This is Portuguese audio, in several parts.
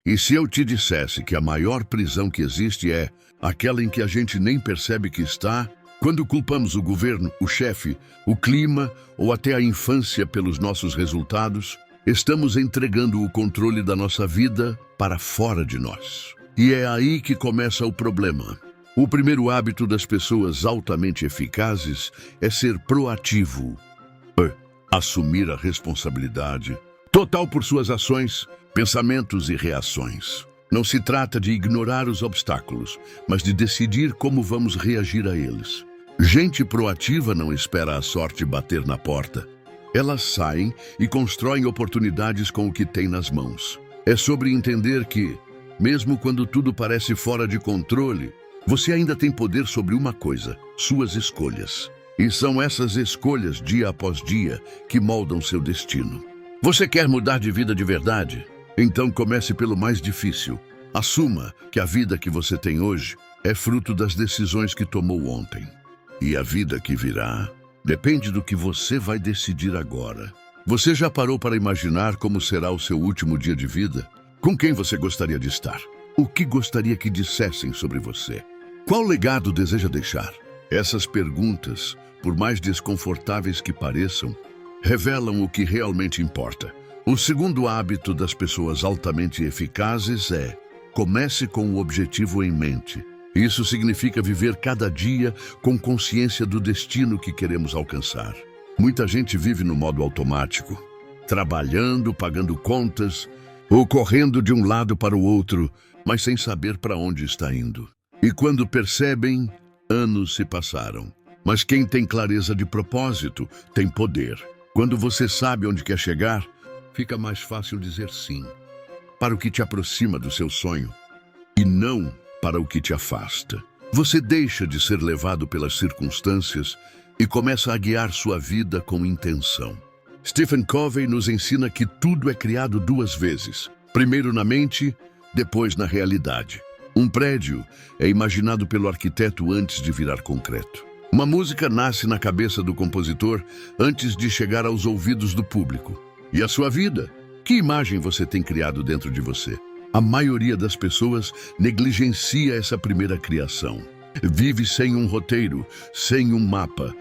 E se eu te dissesse que a maior prisão que existe é aquela em que a gente nem percebe que está, quando culpamos o governo, o chefe, o clima ou até a infância pelos nossos resultados, estamos entregando o controle da nossa vida para fora de nós. E é aí que começa o problema. O primeiro hábito das pessoas altamente eficazes é ser proativo. Assumir a responsabilidade total por suas ações, pensamentos e reações. Não se trata de ignorar os obstáculos, mas de decidir como vamos reagir a eles. Gente proativa não espera a sorte bater na porta. Elas saem e constroem oportunidades com o que têm nas mãos. É sobre entender que, mesmo quando tudo parece fora de controle, você ainda tem poder sobre uma coisa: suas escolhas. E são essas escolhas, dia após dia, que moldam seu destino. Você quer mudar de vida de verdade? Então comece pelo mais difícil. Assuma que a vida que você tem hoje é fruto das decisões que tomou ontem. E a vida que virá depende do que você vai decidir agora. Você já parou para imaginar como será o seu último dia de vida? Com quem você gostaria de estar? O que gostaria que dissessem sobre você? Qual legado deseja deixar? Essas perguntas, por mais desconfortáveis que pareçam, revelam o que realmente importa. O segundo hábito das pessoas altamente eficazes é: comece com o objetivo em mente. Isso significa viver cada dia com consciência do destino que queremos alcançar. Muita gente vive no modo automático, trabalhando, pagando contas, ou correndo de um lado para o outro, mas sem saber para onde está indo. E quando percebem, anos se passaram. Mas quem tem clareza de propósito tem poder. Quando você sabe onde quer chegar, fica mais fácil dizer sim para o que te aproxima do seu sonho e não para o que te afasta. Você deixa de ser levado pelas circunstâncias e começa a guiar sua vida com intenção. Stephen Covey nos ensina que tudo é criado duas vezes: primeiro na mente, depois na realidade. Um prédio é imaginado pelo arquiteto antes de virar concreto. Uma música nasce na cabeça do compositor antes de chegar aos ouvidos do público. E a sua vida? Que imagem você tem criado dentro de você? A maioria das pessoas negligencia essa primeira criação. Vive sem um roteiro, sem um mapa,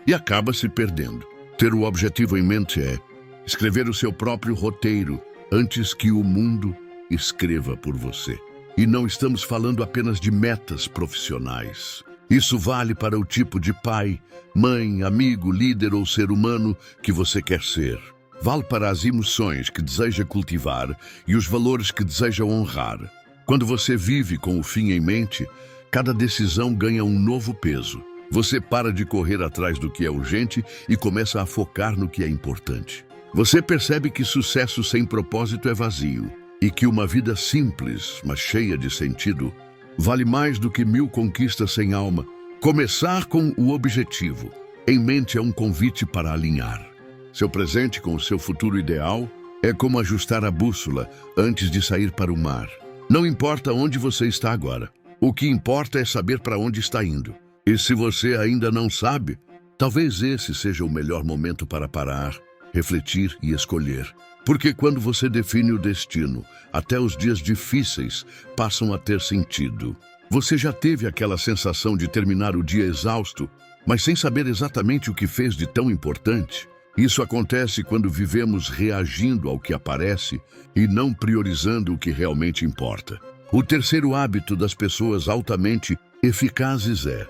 e acaba se perdendo. Ter o objetivo em mente é escrever o seu próprio roteiro antes que o mundo escreva por você. E não estamos falando apenas de metas profissionais. Isso vale para o tipo de pai, mãe, amigo, líder ou ser humano que você quer ser. Vale para as emoções que deseja cultivar e os valores que deseja honrar. Quando você vive com o fim em mente, cada decisão ganha um novo peso. Você para de correr atrás do que é urgente e começa a focar no que é importante. Você percebe que sucesso sem propósito é vazio e que uma vida simples, mas cheia de sentido, vale mais do que 1000 conquistas sem alma. Começar com o objetivo em mente é um convite para alinhar seu presente com o seu futuro ideal. É como ajustar a bússola antes de sair para o mar. Não importa onde você está agora. O que importa é saber para onde está indo. E se você ainda não sabe, talvez esse seja o melhor momento para parar, refletir e escolher. Porque quando você define o destino, até os dias difíceis passam a ter sentido. Você já teve aquela sensação de terminar o dia exausto, mas sem saber exatamente o que fez de tão importante? Isso acontece quando vivemos reagindo ao que aparece e não priorizando o que realmente importa. O terceiro hábito das pessoas altamente eficazes é: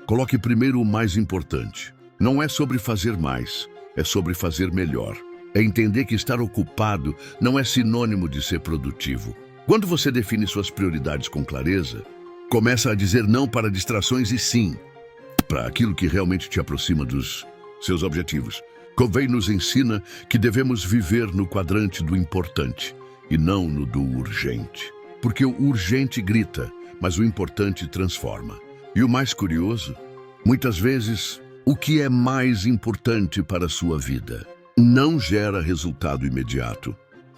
coloque primeiro o mais importante. Não é sobre fazer mais, é sobre fazer melhor. É entender que estar ocupado não é sinônimo de ser produtivo. Quando você define suas prioridades com clareza, começa a dizer não para distrações e sim para aquilo que realmente te aproxima dos seus objetivos. Covey nos ensina que devemos viver no quadrante do importante e não no do urgente. Porque o urgente grita, mas o importante transforma. E o mais curioso, muitas vezes, o que é mais importante para a sua vida não gera resultado imediato,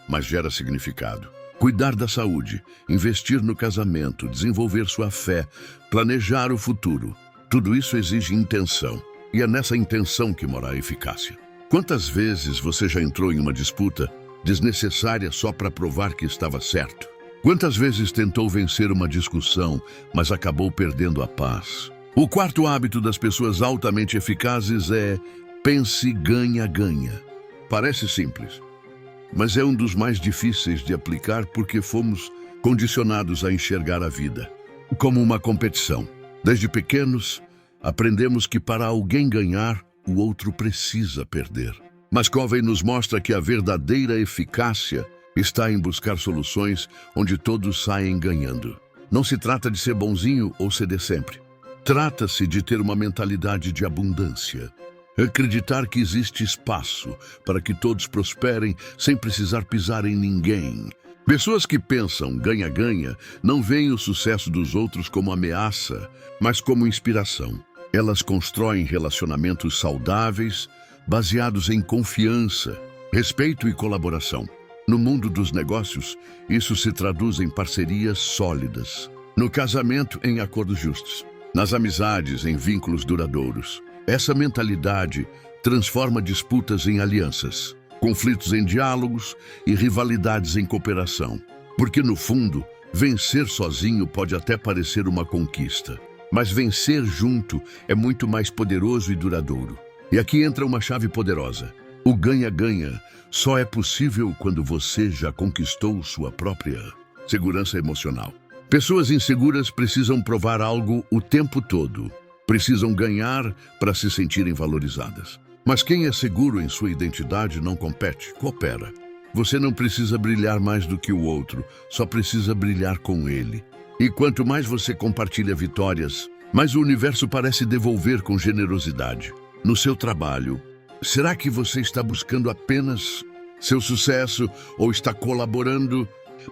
mas gera significado. Cuidar da saúde, investir no casamento, desenvolver sua fé, planejar o futuro. Tudo isso exige intenção. E é nessa intenção que mora a eficácia. Quantas vezes você já entrou em uma disputa desnecessária só para provar que estava certo? Quantas vezes tentou vencer uma discussão, mas acabou perdendo a paz? O quarto hábito das pessoas altamente eficazes é pense ganha-ganha. Parece simples, mas é um dos mais difíceis de aplicar porque fomos condicionados a enxergar a vida como uma competição. Desde pequenos, aprendemos que para alguém ganhar, o outro precisa perder. Mas Covey nos mostra que a verdadeira eficácia está em buscar soluções onde todos saem ganhando. Não se trata de ser bonzinho ou ceder sempre. Trata-se de ter uma mentalidade de abundância. Acreditar que existe espaço para que todos prosperem sem precisar pisar em ninguém. Pessoas que pensam ganha-ganha não veem o sucesso dos outros como ameaça, mas como inspiração. Elas constroem relacionamentos saudáveis, baseados em confiança, respeito e colaboração. No mundo dos negócios, isso se traduz em parcerias sólidas. No casamento, em acordos justos. Nas amizades, em vínculos duradouros. Essa mentalidade transforma disputas em alianças, conflitos em diálogos e rivalidades em cooperação. Porque, no fundo, vencer sozinho pode até parecer uma conquista, mas vencer junto é muito mais poderoso e duradouro. E aqui entra uma chave poderosa. O ganha-ganha só é possível quando você já conquistou sua própria segurança emocional. Pessoas inseguras precisam provar algo o tempo todo. Precisam ganhar para se sentirem valorizadas. Mas quem é seguro em sua identidade não compete, coopera. Você não precisa brilhar mais do que o outro, só precisa brilhar com ele. E quanto mais você compartilha vitórias, mais o universo parece devolver com generosidade. No seu trabalho, será que você está buscando apenas seu sucesso ou está colaborando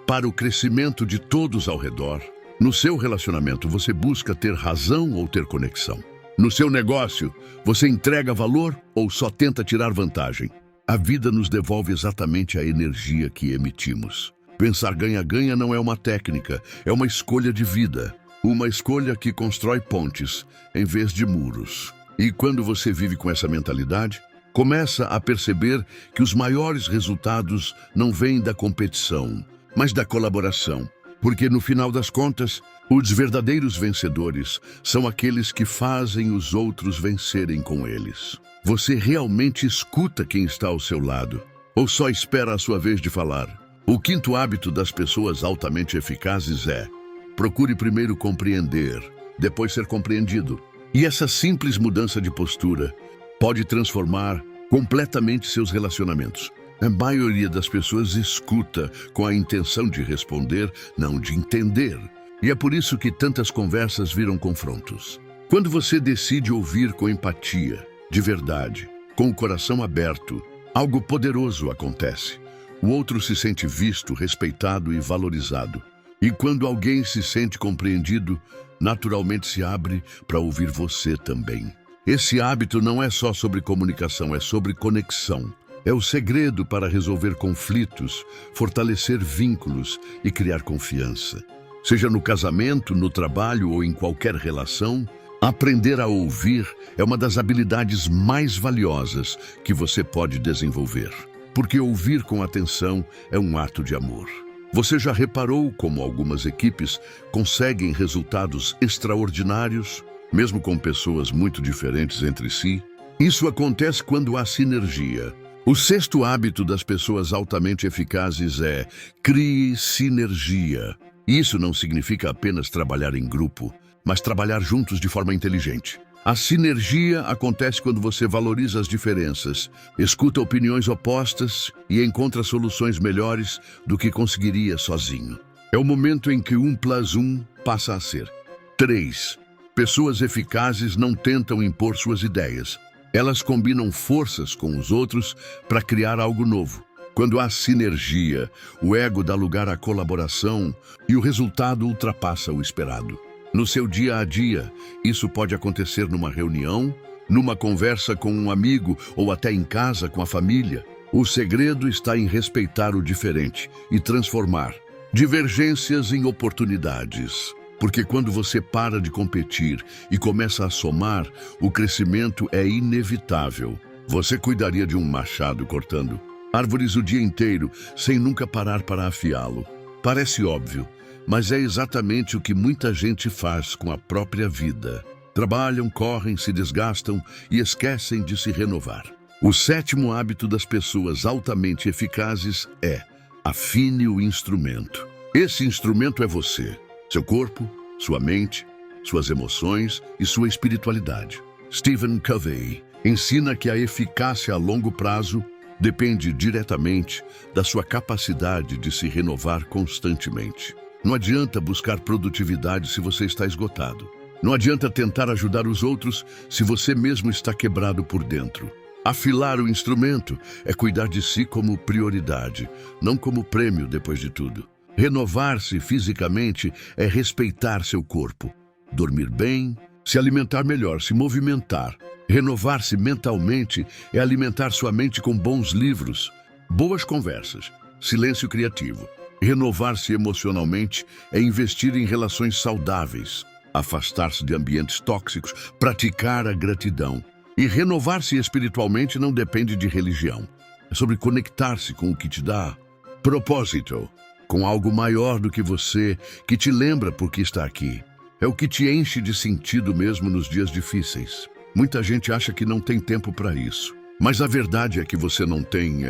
para o crescimento de todos ao redor? No seu relacionamento, você busca ter razão ou ter conexão? No seu negócio, você entrega valor ou só tenta tirar vantagem? A vida nos devolve exatamente a energia que emitimos. Pensar ganha-ganha não é uma técnica, é uma escolha de vida. Uma escolha que constrói pontes em vez de muros. E quando você vive com essa mentalidade, começa a perceber que os maiores resultados não vêm da competição, mas da colaboração. Porque no final das contas, os verdadeiros vencedores são aqueles que fazem os outros vencerem com eles. Você realmente escuta quem está ao seu lado, ou só espera a sua vez de falar? O quinto hábito das pessoas altamente eficazes é: procure primeiro compreender, depois ser compreendido. E essa simples mudança de postura pode transformar completamente seus relacionamentos. A maioria das pessoas escuta com a intenção de responder, não de entender. E é por isso que tantas conversas viram confrontos. Quando você decide ouvir com empatia, de verdade, com o coração aberto, algo poderoso acontece. O outro se sente visto, respeitado e valorizado. E quando alguém se sente compreendido, naturalmente se abre para ouvir você também. Esse hábito não é só sobre comunicação, é sobre conexão. É o segredo para resolver conflitos, fortalecer vínculos e criar confiança. Seja no casamento, no trabalho ou em qualquer relação, aprender a ouvir é uma das habilidades mais valiosas que você pode desenvolver. Porque ouvir com atenção é um ato de amor. Você já reparou como algumas equipes conseguem resultados extraordinários, mesmo com pessoas muito diferentes entre si? Isso acontece quando há sinergia. O sexto hábito das pessoas altamente eficazes é: crie sinergia. Isso não significa apenas trabalhar em grupo, mas trabalhar juntos de forma inteligente. A sinergia acontece quando você valoriza as diferenças, escuta opiniões opostas e encontra soluções melhores do que conseguiria sozinho. É o momento em que 1 + 1 passa a ser 3. Pessoas eficazes não tentam impor suas ideias. Elas combinam forças com os outros para criar algo novo. Quando há sinergia, o ego dá lugar à colaboração e o resultado ultrapassa o esperado. No seu dia a dia, isso pode acontecer numa reunião, numa conversa com um amigo ou até em casa com a família. O segredo está em respeitar o diferente e transformar divergências em oportunidades. Porque quando você para de competir e começa a somar, o crescimento é inevitável. Você cuidaria de um machado cortando árvores o dia inteiro, sem nunca parar para afiá-lo. Parece óbvio, mas é exatamente o que muita gente faz com a própria vida. Trabalham, correm, se desgastam e esquecem de se renovar. O sétimo hábito das pessoas altamente eficazes é: afine o instrumento. Esse instrumento é você, seu corpo, sua mente, suas emoções e sua espiritualidade. Stephen Covey ensina que a eficácia a longo prazo depende diretamente da sua capacidade de se renovar constantemente. Não adianta buscar produtividade se você está esgotado. Não adianta tentar ajudar os outros se você mesmo está quebrado por dentro. Afilar o instrumento é cuidar de si como prioridade, não como prêmio depois de tudo. Renovar-se fisicamente é respeitar seu corpo, dormir bem, se alimentar melhor, se movimentar. Renovar-se mentalmente é alimentar sua mente com bons livros, boas conversas, silêncio criativo. Renovar-se emocionalmente é investir em relações saudáveis, afastar-se de ambientes tóxicos, praticar a gratidão. E renovar-se espiritualmente não depende de religião. É sobre conectar-se com o que te dá propósito, com algo maior do que você, que te lembra por que está aqui. É o que te enche de sentido mesmo nos dias difíceis. Muita gente acha que não tem tempo para isso. Mas a verdade é que você não tem.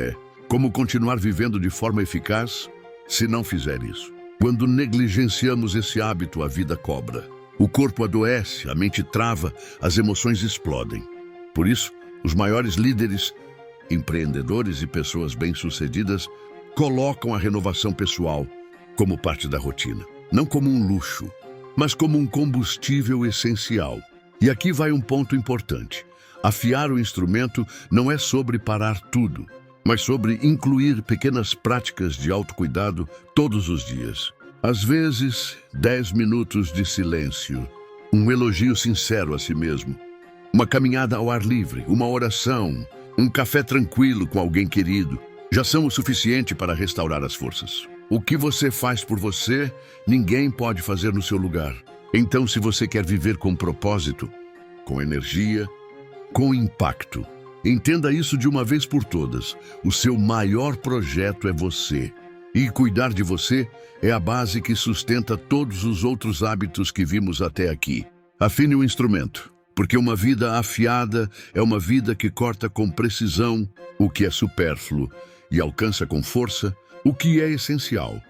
Como continuar vivendo de forma eficaz se não fizer isso? Quando negligenciamos esse hábito, a vida cobra. O corpo adoece, a mente trava, as emoções explodem. Por isso, os maiores líderes, empreendedores e pessoas bem-sucedidas colocam a renovação pessoal como parte da rotina. Não como um luxo, mas como um combustível essencial. E aqui vai um ponto importante. Afiar o instrumento não é sobre parar tudo, mas sobre incluir pequenas práticas de autocuidado todos os dias. Às vezes, 10 minutos de silêncio, um elogio sincero a si mesmo, uma caminhada ao ar livre, uma oração, um café tranquilo com alguém querido, já são o suficiente para restaurar as forças. O que você faz por você, ninguém pode fazer no seu lugar. Então, se você quer viver com propósito, com energia, com impacto, entenda isso de uma vez por todas. O seu maior projeto é você. E cuidar de você é a base que sustenta todos os outros hábitos que vimos até aqui. Afine o instrumento, porque uma vida afiada é uma vida que corta com precisão o que é supérfluo e alcança com força o que é essencial.